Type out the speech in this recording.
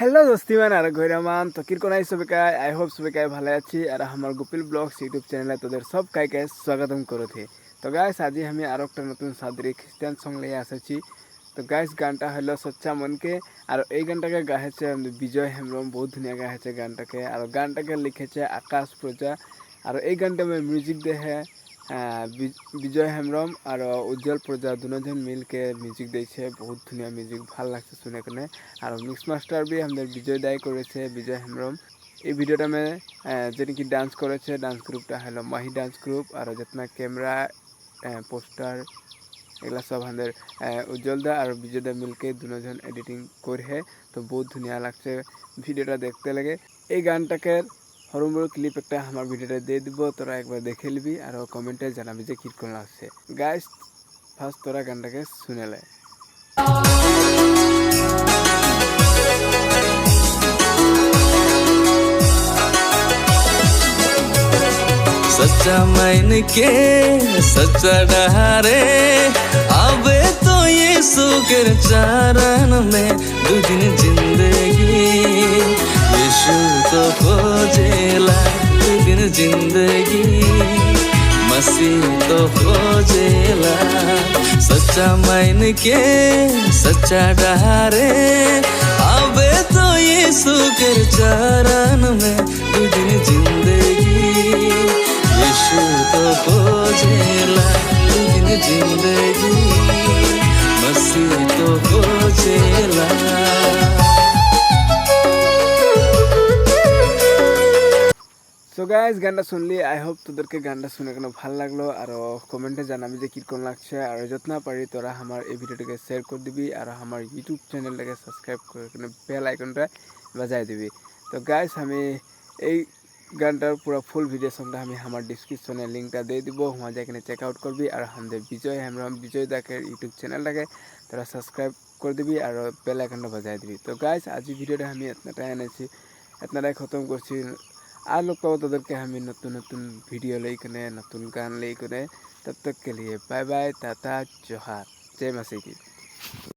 Hello দোস্তিমান আর গৈরামান তো কিরকম I সবাই আই হোপ সবাই ভালো আছি আর আমার গোপিল ব্লগস ইউটিউব চ্যানেলে তোদের সব কাইকে স্বাগতম করতে। তো গাইস আজি আমি আর একটা নতুন সাদরি খ্রিস্টান সং নিয়ে আসছি। তো গাইস গানটা হলো সচ্চা মনকে আর এই গানটাকে গাইছে বিজয় হেমব্রম, বহুত ধুনিয়া গাইছে গানটাকে আর গানটাকে লিখেছে আকাশ প্রজা আর এই গানটা মিউজিক দেহে বিজয় হেমব্রম আর উজ্জ্বল প্রজা দুজন मिल के म्यूजिक দিয়েছে, বহুত ধুনিয়া মিউজিক ভাল লাগছে শুনে কেনে আর মিক্স মাস্টার भी আমাদের বিজয় দাই করেছে বিজয় হেমব্রম। এই ভিডিওটা में যেটা কি ডান্স করেছে ডান্স গ্রুপটা হলো মাহি ডান্স গ্রুপ আর जितना कैमरा পোস্টার এগুলা সব আমাদের উজ্জ্বল দা আর বিজয় দা মিলকে দুজন এডিটিং করে। তো বহুত ধুনিয়া লাগছে ভিডিওটা দেখতে লাগে। এই গানটাকে হরমবড় ক্লিপ একটা আমার ভিডিওটা দিয়ে দিব, তোরা একবার দেখে নিবি আর কমেন্টে জানাবি যে কিরকম লাগছে। গাইস ফার্স্ট তোরা গানটাকে শুনে লে। सच्चा मन के सच्चा डहारे आवे तो यीशु के चरण में दो दिन जिंदगी यीशु तो खोजेला दो दिन जिंदगी मसीह तो खोजेला। सच्चा मन के सच्चा डहारे आवे तो यीशु के चरण में दो दिन जिंदगी यीशु तो खोजेला दो दिन जिंदगी मसीह तो खोजेला। সো গাইস গানটা শুনলি, আই হোপ তোদেরকে গানটা শুনে কেন ভালো লাগলো আর কমেন্টে জানাবি যে কিরকম লাগছে আর যতনা পারি তোরা আমার এই ভিডিওটাকে শেয়ার করে দিবি আর আমার ইউটিউব চ্যানেলটাকে সাবস্ক্রাইব করে বেল আইকনটা বাজাই দিবি। তো গাইস আমি এই গানটার পুরো ফুল ভিডিও সঙ্গে আমি আমার ডিসক্রিপশনে লিঙ্কটা দিয়ে দিব, वहाँ जाके চেকআউট করবি আর আমাদের বিজয় হেমব্রম বিজয় দাকে ইউটিউব চ্যানেলটাকে তোরা সাবস্ক্রাইব করে দিবি আর বেল আইকনটা বাজাই দিবি। তো গাইস আজি ভিডিওটা আমি এতটাই এনেছি, এতটাই খতম করছি। আর लोग पाओ তোদেরকে আমি নতুন নতুন ভিডিও लेकर नतून गान लेकर, तब तक के लिए बाय बाय, टाटा, जोहार, जय मसीह की।